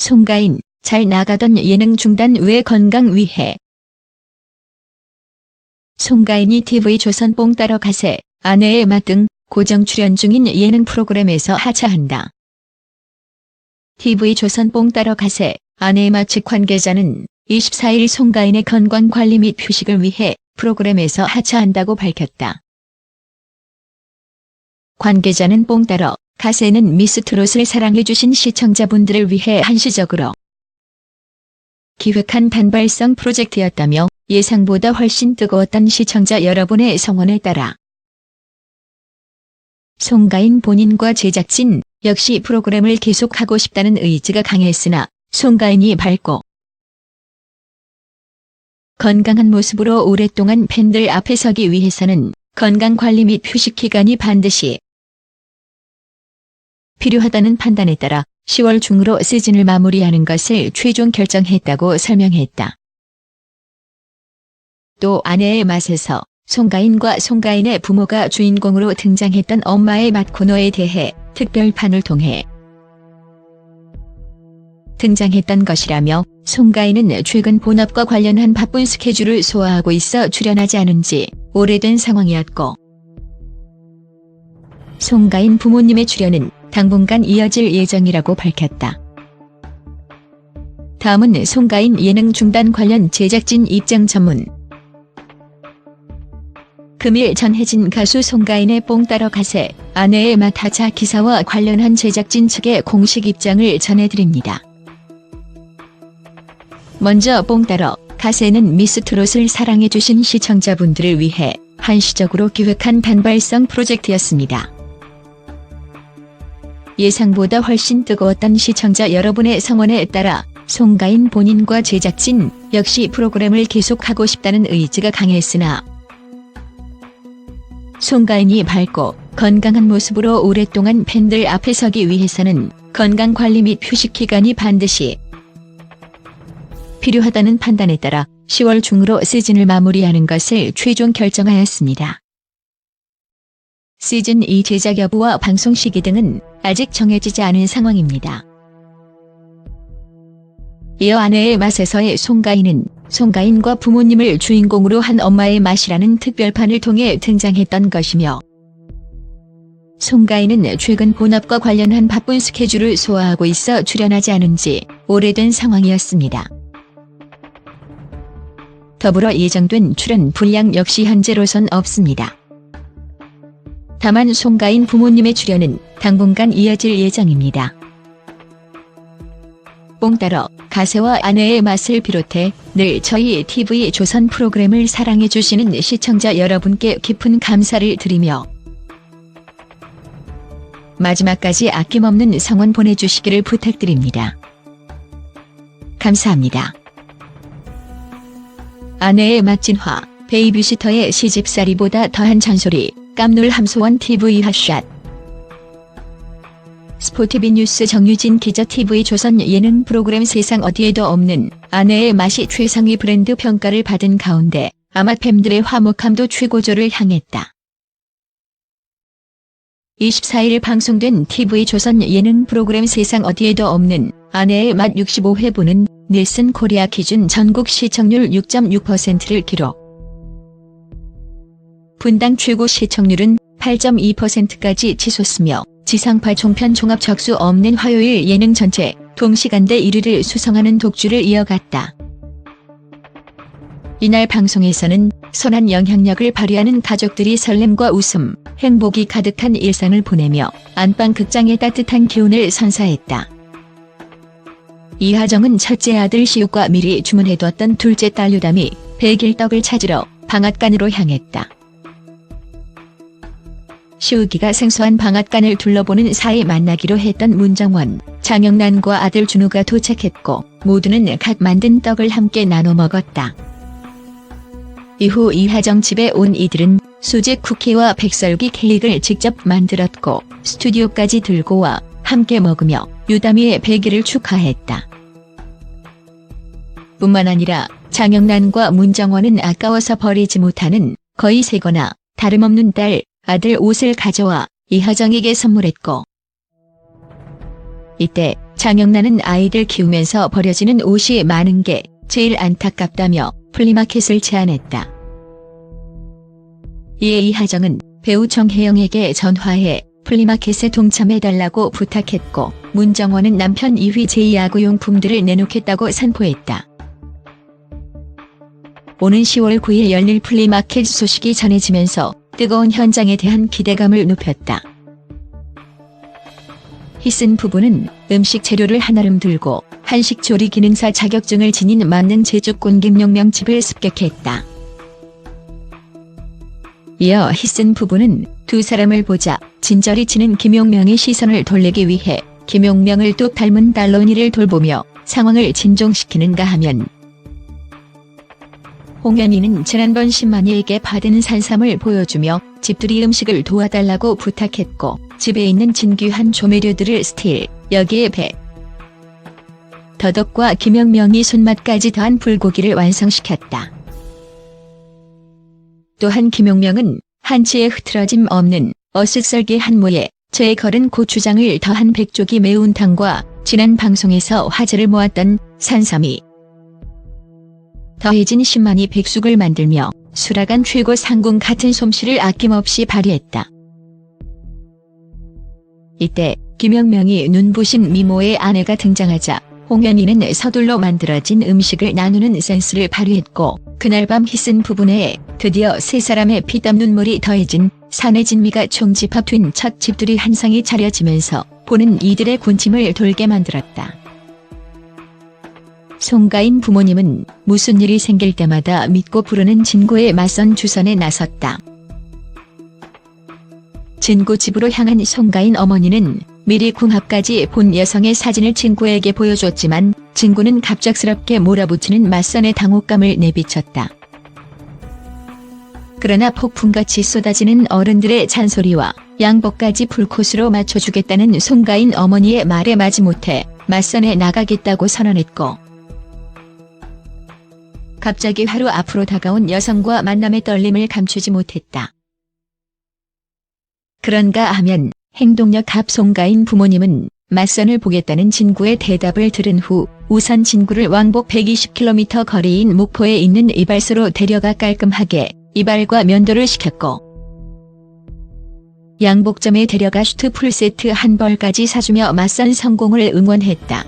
송가인, 잘 나가던 예능 중단 왜 건강 위해. 송가인이 TV조선 뽕 따러 가세, 아내의 맛 등 고정 출연 중인 예능 프로그램에서 하차한다. TV조선 뽕 따러 가세, 아내의 맛 측 관계자는 24일 송가인의 건강관리 및 휴식을 위해 프로그램에서 하차한다고 밝혔다. 관계자는 뽕 따러 가세는 미스트롯을 사랑해주신 시청자분들을 위해 한시적으로 기획한 단발성 프로젝트였다며 예상보다 훨씬 뜨거웠던 시청자 여러분의 성원에 따라 송가인 본인과 제작진 역시 프로그램을 계속하고 싶다는 의지가 강했으나 송가인이 밝고 건강한 모습으로 오랫동안 팬들 앞에 서기 위해서는 건강관리 및 휴식 기간이 반드시 필요하다는 판단에 따라 10월 중으로 시즌을 마무리하는 것을 최종 결정했다고 설명했다. 또 아내의 맛에서 송가인과 송가인의 부모가 주인공으로 등장했던 엄마의 맛 코너에 대해 특별판을 통해 등장했던 것이라며 송가인은 최근 본업과 관련한 바쁜 스케줄을 소화하고 있어 출연하지 않은 지 오래된 상황이었고 송가인 부모님의 출연은 당분간 이어질 예정이라고 밝혔다. 다음은 송가인 예능 중단 관련 제작진 입장 전문. 금일 전해진 가수 송가인의 뽕 따러 가세, 아내의 맛 하차 기사와 관련한 제작진 측의 공식 입장을 전해드립니다. 먼저 뽕 따러 가세는 미스트롯을 사랑해주신 시청자분들을 위해 한시적으로 기획한 단발성 프로젝트였습니다. 예상보다 훨씬 뜨거웠던 시청자 여러분의 성원에 따라 송가인 본인과 제작진 역시 프로그램을 계속하고 싶다는 의지가 강했으나 송가인이 밝고 건강한 모습으로 오랫동안 팬들 앞에 서기 위해서는 건강관리 및 휴식 기간이 반드시 필요하다는 판단에 따라 10월 중으로 시즌을 마무리하는 것을 최종 결정하였습니다. 시즌2 제작 여부와 방송 시기 등은 아직 정해지지 않은 상황입니다. 이어 아내의 맛에서의 송가인은 송가인과 부모님을 주인공으로 한 엄마의 맛이라는 특별판을 통해 등장했던 것이며 송가인은 최근 본업과 관련한 바쁜 스케줄을 소화하고 있어 출연하지 않은 지 오래된 상황이었습니다. 더불어 예정된 출연 분량 역시 현재로선 없습니다. 다만 송가인 부모님의 출연은 당분간 이어질 예정입니다. 뽕 따러 가세와 아내의 맛을 비롯해 늘 저희 TV조선 프로그램을 사랑해주시는 시청자 여러분께 깊은 감사를 드리며 마지막까지 아낌없는 성원 보내주시기를 부탁드립니다. 감사합니다. 아내의 맛 진화, 베이비시터의 시집살이보다 더한 잔소리, 깜놀 함소원 TV 핫샷. 스포티비 뉴스 정유진 기자. TV조선 예능 프로그램 세상 어디에도 없는 아내의 맛이 최상위 브랜드 평가를 받은 가운데 아마 팬들의 화목함도 최고조를 향했다. 24일 방송된 TV조선 예능 프로그램 세상 어디에도 없는 아내의 맛 65회분은 닐슨 코리아 기준 전국 시청률 6.6%를 기록. 분당 최고 시청률은 8.2%까지 치솟으며 지상파 종편 종합 적수 없는 화요일 예능 전체 동시간대 1위를 수성하는 독주를 이어갔다. 이날 방송에서는 선한 영향력을 발휘하는 가족들이 설렘과 웃음, 행복이 가득한 일상을 보내며 안방 극장의 따뜻한 기운을 선사했다. 이하정은 첫째 아들 시욱과 미리 주문해두었던 둘째 딸 유담이 100일 떡을 찾으러 방앗간으로 향했다. 시욱이가 생소한 방앗간을 둘러보는 사이 만나기로 했던 문정원, 장영란과 아들 준우가 도착했고 모두는 갓 만든 떡을 함께 나눠 먹었다. 이후 이하정 집에 온 이들은 수제 쿠키와 백설기 케이크를 직접 만들었고 스튜디오까지 들고 와 함께 먹으며 유담이의 100일을 축하했다. 뿐만 아니라 장영란과 문정원은 아까워서 버리지 못하는 거의 새거나 다름없는 딸, 아들 옷을 가져와 이하정에게 선물했고 이때 장영란은 아이들 키우면서 버려지는 옷이 많은 게 제일 안타깝다며 플리마켓을 제안했다. 이에 이하정은 배우 정혜영에게 전화해 플리마켓에 동참해달라고 부탁했고, 문정원은 남편 이휘 제2야구용품들을 내놓겠다고 선포했다. 오는 10월 9일 열릴 플리마켓 소식이 전해지면서 뜨거운 현장에 대한 기대감을 높였다. 히슨 부부는 음식 재료를 한아름 들고 한식 조리 기능사 자격증을 지닌 만능 제주꾼 김용명 집을 습격했다. 이어 히슨 부부는 두 사람을 보자 진저리 치는 김용명의 시선을 돌리기 위해 김용명을 뚝 닮은 달로니를 돌보며 상황을 진정시키는가 하면, 홍현희는 지난번 신만이에게 받은 산삼을 보여주며 집들이 음식을 도와달라고 부탁했고, 집에 있는 진귀한 조미료들을 스틸, 여기에 배, 더덕과 김용명이 손맛까지 더한 불고기를 완성시켰다. 또한 김용명은 한치의 흐트러짐 없는 어슷썰기 한 모에 채에 걸은 고추장을 더한 백조기 매운탕과 지난 방송에서 화제를 모았던 산삼이 더해진 신만이 백숙을 만들며 수라간 최고 상궁 같은 솜씨를 아낌없이 발휘했다. 이때 김용명이 눈부신 미모의 아내가 등장하자 홍현희는 서둘러 만들어진 음식을 나누는 센스를 발휘했고, 그날 밤 히슨 부부 내에 드디어 세 사람의 피땀 눈물이 더해진 사내 진미가 총집합된 첫 집들이 한상이 차려지면서 보는 이들의 군침을 돌게 만들었다. 송가인 부모님은 무슨 일이 생길 때마다 믿고 부르는 진구의 맞선 주선에 나섰다. 진구 집으로 향한 송가인 어머니는 미리 궁합까지 본 여성의 사진을 진구에게 보여줬지만 진구는 갑작스럽게 몰아붙이는 맞선의 당혹감을 내비쳤다. 그러나 폭풍같이 쏟아지는 어른들의 잔소리와 양복까지 풀코스로 맞춰주겠다는 송가인 어머니의 말에 마지못해 맞선에 나가겠다고 선언했고, 갑자기 하루 앞으로 다가온 여성과 만남의 떨림을 감추지 못했다. 그런가 하면 행동력 갑 송가인 부모님은 맞선을 보겠다는 진구의 대답을 들은 후 우선 진구를 왕복 120km 거리인 목포에 있는 이발소로 데려가 깔끔하게 이발과 면도를 시켰고, 양복점에 데려가 슈트 풀세트 한 벌까지 사주며 맞선 성공을 응원했다.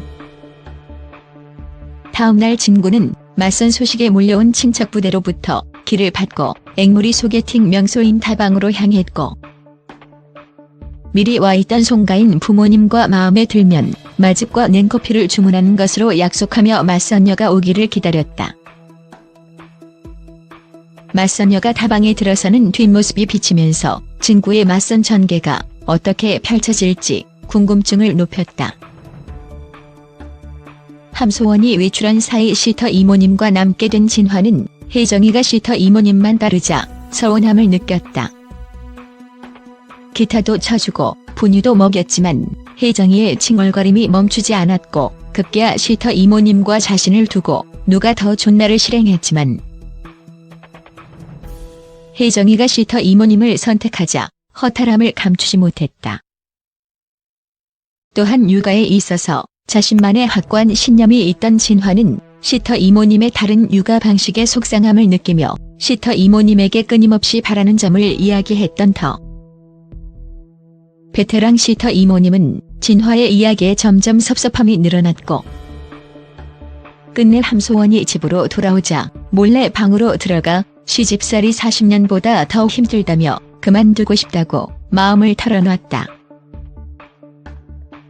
다음날 진구는 맞선 소식에 몰려온 친척 부대로부터 길을 받고 앵무리 소개팅 명소인 다방으로 향했고, 미리 와 있던 송가인 부모님과 마음에 들면 마집과 냉커피를 주문하는 것으로 약속하며 맞선녀가 오기를 기다렸다. 맞선녀가 다방에 들어서는 뒷모습이 비치면서 진구의 맞선 전개가 어떻게 펼쳐질지 궁금증을 높였다. 함소원이 외출한 사이 시터 이모님과 남게 된 진화는 혜정이가 시터 이모님만 따르자 서운함을 느꼈다. 기타도 쳐주고 분유도 먹였지만 혜정이의 칭얼거림이 멈추지 않았고, 급기야 시터 이모님과 자신을 두고 누가 더 좋나를 실행했지만 혜정이가 시터 이모님을 선택하자 허탈함을 감추지 못했다. 또한 육아에 있어서 자신만의 확고한 신념이 있던 진화는 시터 이모님의 다른 육아 방식에 속상함을 느끼며 시터 이모님에게 끊임없이 바라는 점을 이야기했던 터. 베테랑 시터 이모님은 진화의 이야기에 점점 섭섭함이 늘어났고, 끝내 함소원이 집으로 돌아오자 몰래 방으로 들어가 시집살이 40년보다 더 힘들다며 그만두고 싶다고 마음을 털어놨다.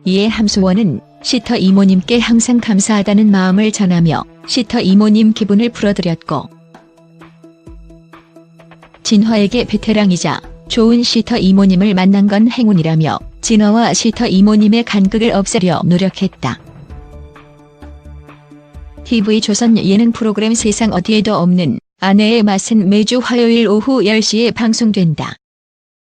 이에 함소원은 시터 이모님께 항상 감사하다는 마음을 전하며 시터 이모님 기분을 풀어드렸고, 진화에게 베테랑이자 좋은 시터 이모님을 만난 건 행운이라며 진화와 시터 이모님의 간극을 없애려 노력했다. TV조선 예능 프로그램 세상 어디에도 없는 아내의 맛은 매주 화요일 오후 10시에 방송된다.